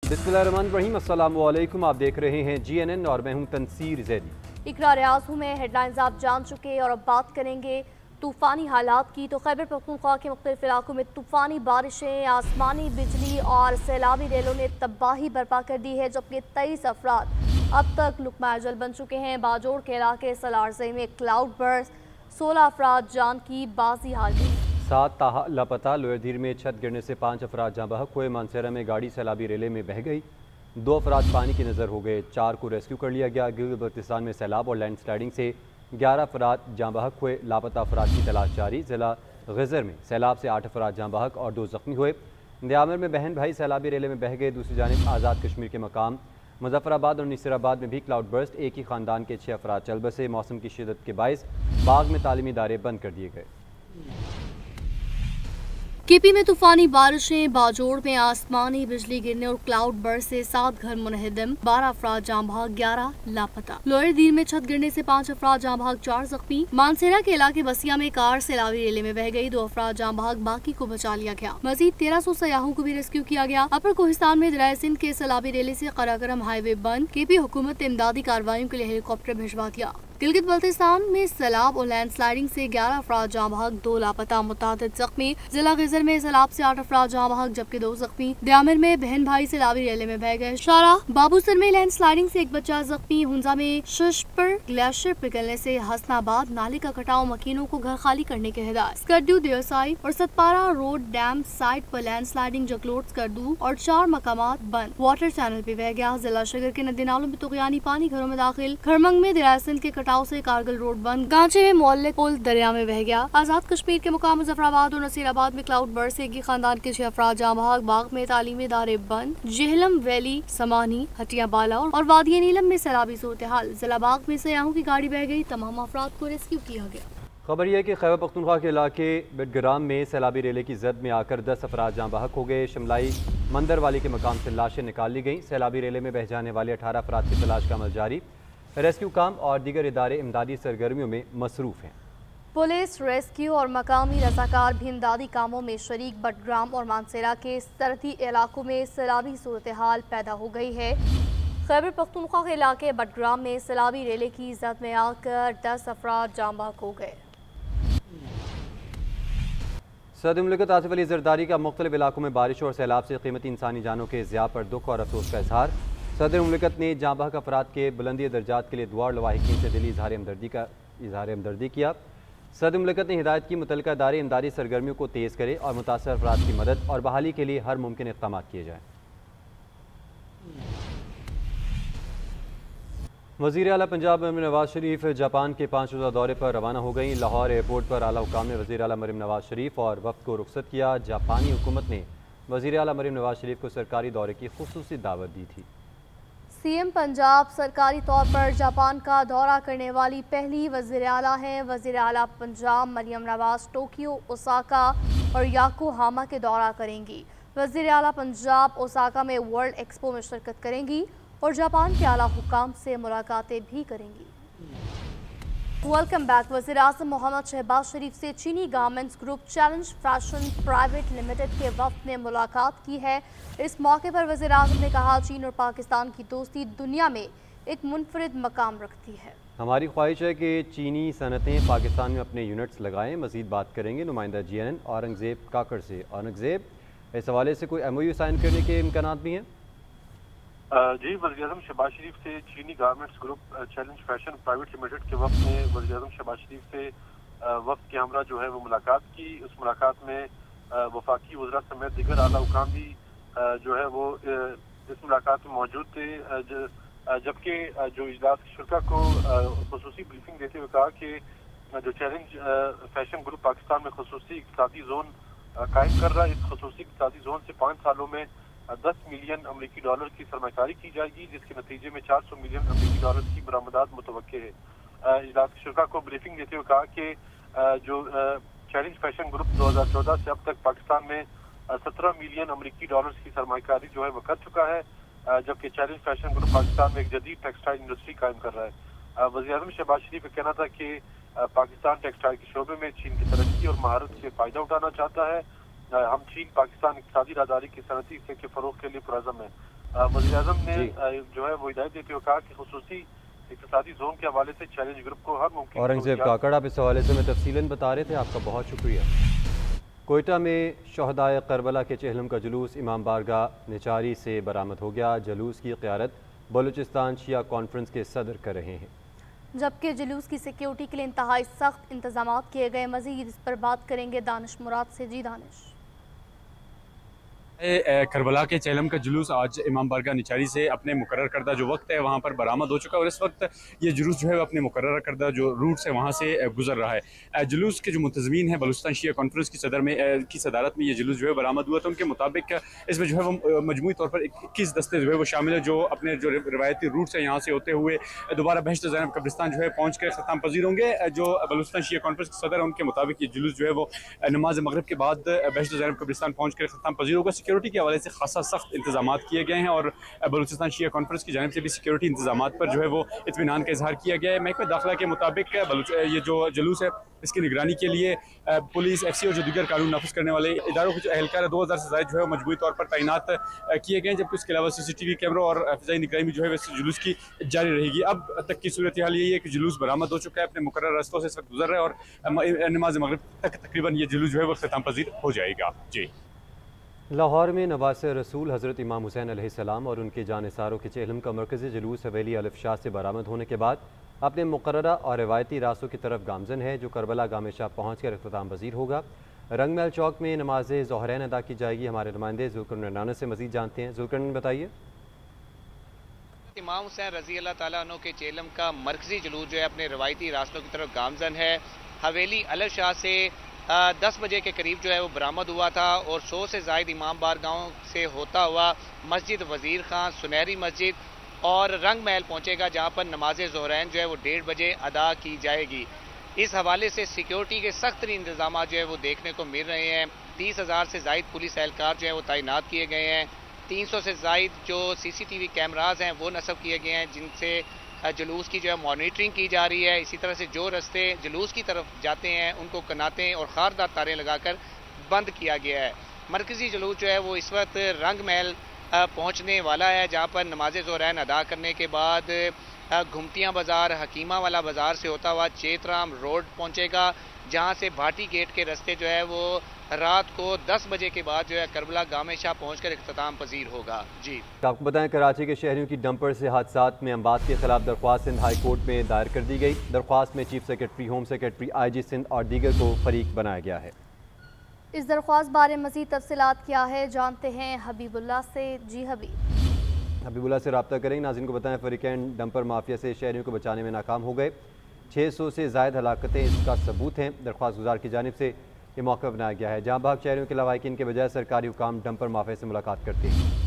बिस्मिल्लाहिर्रहमानिर्रहीम, अस्सलामु अलैकुम। आप देख रहे हैं GNN और मैं हूं तनसीर जैदी। इकरार आज़ू में हेडलाइंस आप जान चुके और अब बात करेंगे तूफ़ानी हालात की। तो खैबर पख्तूनख्वा के मुख्तलिफ इलाकों में तूफ़ानी बारिशें, आसमानी बिजली और सैलाबी रेलों ने तबाही बर्पा कर दी है, जबकि 23 अफराद अब तक लुकमा अजल बन चुके हैं। बाजोड़ के इलाके सलारज़ई में क्लाउड बर्स्ट, 16 अफराद जान की बाजी हार गई। 7 ताहा लापता। लोहरदीर में छत गिरने से 5 अफराद जहाँ बहक हुए। मानसेरा में गाड़ी सैलाबी रेले में बह गई, 2 अफराद पानी की नज़र हो गए, 4 को रेस्क्यू कर लिया गया। गिलगित बल्तिस्तान में सैलाब और लैंड स्लाइडिंग से 11 अफराद जहाँ बहक हुए। लापता अफराद की तलाश जारी। ज़िला गजर में सैलाब से 8 अफराद जहाँ बहक और 2 ज़ख्मी हुए। दयामर में बहन भाई सैलाबी रेले में बह गए। दूसरी जानिब आज़ाद कश्मीर के मकाम मुजफ्फराबाद और नसीराबाद में भी क्लाउड बर्स्ट, एक ही ख़ानदान के 6 अफराद चल बसे। मौसम की शिद्दत के बायस बाग में तालीमी इदारे बंद कर दिए गए। केपी में तूफानी बारिशें, बाजोड़ में आसमानी बिजली गिरने और क्लाउड बर्स्ट से 7 घर मुनहदम, 12 अफराद जाँ भाग, 11 लापता। लोहरदीर में छत गिरने से 5 अफराद जाँ भाग, 4 जख्मी। मानसेरा के इलाके बसिया में कार सैलाबी रेले में बह गई, 2 अफराद जाँ भाग, बाकी को बचा लिया गया। मजीद 1300 सयाहों को भी रेस्क्यू किया गया। अपर कोहिस्तान में दरिया सिंध के सैलाबी रेले से कराकरम हाईवे बंद। केपी हुकूमत ने इमदादी कार्रवाइयों के लिए हेलीकॉप्टर भिजवा दिया। गिलगित बल्तिस्तान में सैलाब और लैंड स्लाइडिंग से 11 अफराद जाँ भाग, 2 लापता, मुतादिद जख्मी। जिला गजर में सैलाब से 8 अफराद जाँ भाग, जबकि 2 जख्मी। दयामिर में बहन भाई सैलाबी रेले में बह गए। शारा बाबूसर में लैंड स्लाइडिंग से 1 बच्चा जख्मी। हुंजा में शश पर ग्लेशियर पिघलने से हसनाबाद नाले का कटाव, मकीनों को घर खाली करने के हिदायत। स्कर्दू देवसाई और सतपारा रोड डैम साइट पर लैंड स्लाइडिंग, जगलोट स्कर्दू और 4 मकामात बंद। वाटर चैनल भी बह गया। जिला शगर के नदी नालों में तुगयानी पानी घरों में दाखिल। खरमंग में दरिया सिंध के कटाव से कारगिल रोड बंद। गांचे में मोहल्ले पुल दरिया में बह गया। आजाद कश्मीर के मुकाम मुजफ्फराबाद और नसीराबाद में क्लाउड बर्स्ट से एक ही खानदान के 6 अफराद जाँ भाग। बाग में तालीमी इदारे बंद। जेहलम वैली, समानी, हटिया बाला और वादिया नीलम में सैलाबी सूरत हाल। जिला बाग में सयाहों की गाड़ी बह गई, तमाम अफराद को रेस्क्यू किया गया। खबर यह कि खैबर पख्तूनख्वा के इलाके बिटग्राम में सैलाबी रेले की जद में आकर 10 अफराद जहाँ बहक हो गए। शिमलाई मंदर वाली के मकाम से लाशें निकाल ली गईं। सैलाबी रेले में बह जाने वाले 18 अफराद की तलाश का अमल जारी। रेस्क्यू काम और दीगर इदारे इमदादी सरगर्मियों में मसरूफ़ हैं। पुलिस, रेस्क्यू और मकामी रज़ाकार भी इमदादी कामों में शरीक। बटग्राम और मानसेरा के सरहदी इलाकों में सैलाबी सूरत हाल पैदा हो गई है। खैबर पख्तूनख्वा के इलाके बटग्राम में सैलाबी रेले की जद में आकर 10 अफराद जाँ बहक हो गए। सदर मुमलिकत आसिफ अली जरदारी का मुख्तलिफ इलाकों में बारिश और सैलाब से कीमती इंसानी जानों के ज़िया पर दुख और अफसोस का इजहार। सदर मुमलिकत ने जाँ बहक अफराद के बुलंदी दर्जात के लिए दुआ और लवाहिकीन से दिली इजहार हमदर्दी किया। सदर मुमलिकत ने हिदायत की मुतल्लिका इदारे इमदादी सरगर्मियों को तेज़ करे और मुतासर अफराद की मदद और बहाली के लिए हर मुमकिन इक़दाम किए जाएँ। वज़ीर आला पंजाब मरीम नवाज शरीफ जापान के 5 रोज़ा दौरे पर रवाना हो गई। लाहौर एयरपोर्ट पर आला हुकाम ने वज़ीर आला मरीम नवाज शरीफ और वफ़द को रुखसत किया। जापानी हुकूमत ने वज़ीर आला मरीम नवाज शरीफ को सरकारी दौरे की खुसूसी दावत दी थी। सीएम पंजाब सरकारी तौर पर जापान का दौरा करने वाली पहली वज़ीर आला हैं। वज़ीर आला पंजाब मरियम नवाज टोक्यो, ओसाका और योकोहामा के दौरा करेंगी। वज़ीर आला पंजाब ओसाका में वर्ल्ड एक्सपो में शिरकत करेंगी और जापान के आला हुकाम से मुलाकातें भी करेंगी। Welcome back. वज़ीर आज़म मोहम्मद शहबाज शरीफ से चीनी garments group challenge fashion private limited के वफ़द ने मुलाकात की है। इस मौके पर वज़ीर आज़म ने कहा, चीन और पाकिस्तान की दोस्ती दुनिया में एक मुनफरिद मकाम रखती है। हमारी ख्वाहिश है कि चीनी सनतें पाकिस्तान में अपने यूनिट्स लगाएं। मज़ीद बात करेंगे नुमाइंदा GNN औरंगज़ेब काकड़ से। औरंगज़ेब, इस हवाले से कोई MOU साइन करने के इम्कानात भी हैं? जी, वज़ीर-ए-आज़म शहबाज शरीफ से चीनी garments group challenge fashion private limited के वक्त ने वज़ीर-ए-आज़म शहबाज शरीफ से वक्त के हमरा जो है वो मुलाकात की। उस मुलाकात में वफाकी वज़रा समेत दिगर आला हुकाम भी जो है वो इस मुलाकात में मौजूद थे। जबकि जो इजलास की शुरा को खुसूसी ब्रीफिंग देते हुए कहा कि जो चैलेंज फैशन ग्रुप पाकिस्तान में खुसूसी इक़्तिसादी जोन कायम कर रहा है, इस खुसूसी इक़्तिसादी जोन से 5 सालों में 10 मिलियन अमरीकी डॉलर की सरमाकारी की जाएगी, जिसके नतीजे में 400 मिलियन अमरीकी डॉलर की बरामदात मुतवक्के है। इजलास की शुरा को ब्रीफिंग देते हुए कहा कि जो चैलेंज फैशन ग्रुप 2014 से अब तक पाकिस्तान में 17 मिलियन अमरीकी डॉलर की सरमाकारी जो है वो कर चुका है, जबकि चैलेंज फैशन ग्रुप पाकिस्तान में एक जदीद टेक्सटाइल इंडस्ट्री कायम कर रहा है। वज़ीर-ए-आज़म शहबाज शरीफ का कहना था कि पाकिस्तान टेक्सटाइल के शोबे में चीन की तरक्की और महारत से फ़ायदा उठाना चाहता है। हम चीन पाकिस्तान इक़्तिसादी राहदारी की सनती के फ़रोग़ के लिए पुरअज़म है। वज़ीर-ए-आज़म ने जी। जो है वो हिदायत देते हुए कहा कि खुसूसी इक़्तिसादी जोन के हवाले से चैलेंज ग्रुप को हर मुमकिन औरंगज़ेब सहूलियात काकड़, आप इस हवाले से हमें तफसीलन बता रहे थे, आपका बहुत शुक्रिया। कोयटा में शहदाए करबला के चहलम का जुलूस इमाम बारगाह निचारी से बरामद हो गया। जुलूस की क़ियादत बलूचिस्तान शिया कॉन्फ्रेंस के सदर कर रहे हैं, जबकि जुलूस की सिक्योरिटी के लिए इंतहाई सख्त इंतजाम किए गए। मजीद इस पर बात करेंगे दानिश मुराद से। जी दानिश। करबला के चेलम का जुलूस आज इमाम बारगाह निचारी से अपने मुकर्रर करदा जो वक्त है वहाँ पर बरामद हो चुका है और इस वक्त ये जुलूस जो है अपने मुकर्रर करदा जो रूट से वहाँ से गुजर रहा है। जुलूस के जो मुंतज़मीन है बलूचिस्तान शिया कॉन्फ्रेंस की की सदारत में ये जुलूस जो है बरामद हुआ, तो उनके मुताबिक इसमें जो है वो मजमूई तौर पर 21 दस्ते जो है वो शामिल है, जो अपने जो रिवायती रूट से यहाँ से होते हुए दोबारा बहश्त ज़ैनब कब्रिस्तान जो है पहुँच कर ख़त्म पजीर होंगे। जो बलूचिस्तान शिया कॉन्फ्रेंस के सदर है उनके मुताबिक ये जुलूस जो है वो नमाज मगरिब के बाद बहश्त ज़ैनब कब्रिस्तान पहुँच कर ख़त्म पजीर होगा। सिक्योरिटी के हवाले से खासा सख्त इंतजाम किए गए हैं और बलूचिस्तान शिया कॉन्फ्रेंस की जानिब से भी सिक्योरिटी इंतजाम पर जो है वो इत्मीनान का इजहार किया गया है। महकमा दाखिला के मुताबिक ये जो जुलूस है इसकी निगरानी के लिए पुलिस, FC और जो दीगर कानून नाफिज करने वाले इदारों के जो एहलकार 2000 से ज़ायद जो है मजबूरी तौर पर तैनात किए गए हैं, जबकि उसके अलावा CCTV कैमरों और फ़िज़ाई निगरानी जो है वैसे जुलूस की जारी रहेगी। अब तक की सूरत हाल यही है कि जुलूस बरामद हो चुका है, अपने मुकर्रर रस्तों से इस वक्त गुजर रहा है और नमाज मगरिब तक तकरीबन ये जुलूस जो है वो ख़त्म पजीर हो जाएगा। जी। लाहौर में नवासे रसूल हज़रत इमाम हुसैन अलैहिस्सलाम और उनके जानिसारों के चहलम का मरकज़ी जुलूस हवेली अलिफ शाह से बरामद होने के बाद अपने मुकर्ररा और रवायती रास्तों की तरफ गामजन है, जो करबला गामे शाह पहुँच कर इख्तिताम पज़ीर होगा। रंगमहल चौक में नमाज ज़ोहरैन अदा की जाएगी। हमारे नुमाइंदे ज़ुल्करनैन राना से मज़ीद जानते हैं। ज़ुल्करनैन बताइए। इमाम हुसैन रज़ी अल्लाह ताला अन्हु के चेलम का मरकजी जुलूस जो है अपने रवायती रास्तों की तरफ गामजन है। हवेली अलिफ शाह से 10 बजे के करीब जो है वो बरामद हुआ था और 100 से ज़ायद इमाम बारगाहों से होता हुआ मस्जिद वज़ीर खान, सुनहरी मस्जिद और रंग महल पहुँचेगा, जहाँ पर नमाज ज़ोहरैन जो है वो 1:30 बजे अदा की जाएगी। इस हवाले से सिक्योरिटी के सख्त इंतजाम जो है वो देखने को मिल रहे हैं। 30,000 से ज़ायद पुलिस एहलकार जो है वो तैनात किए गए हैं। 300 से ज़ायद जो CCTV कैमराज हैं वो नस्ब किए गए हैं, जिनसे जुलूस की जो है मॉनिटरिंग की जा रही है। इसी तरह से जो रास्ते जुलूस की तरफ जाते हैं उनको कनातें और खारदार तारें लगाकर बंद किया गया है। मरकज़ी जुलूस जो है वो इस वक्त रंग महल पहुँचने वाला है, जहाँ पर नमाज ज़ोहरैन अदा करने के बाद घुमतियाँ बाज़ार, हकीमा वाला बाज़ार से होता हुआ चेतराम रोड पहुँचेगा, जहाँ से भाटी गेट के रास्ते जो है वो रात को 10 बजे के बाद जो है करबला गामे शाह पहुँच कर इख्तिताम पजीर होगा। जी, आपको बताएं, कराची के शहरियों की डंपर से हादसात में अमवात के खिलाफ दरख्वास्त सिंध हाई कोर्ट में दायर कर दी गई। दरख्वास्त में chief secretary, home secretary, IG Sindh और दीगर को फरीक बनाया गया है। इस दरख्वास्त बारे मज़ीद तफसीलात क्या है, जानते हैं हबीबुल्लाह से। जी हबीबुल्लाह से रब्ता करेंगे। नाज़रीन को बताएं, फरीकैन डंपर माफिया से शहरियों को बचाने में नाकाम हो गए। 600 से ज़ायद हलाकतें इसका सबूत हैं। दरख्वास्त गुजार की जानिब से ये मौका बनाया गया है, जहाँ भाग शहरियों के लवाहिकीन के बजाय सरकारी हुकाम डंपर माफिया से मुलाकात करते हैं।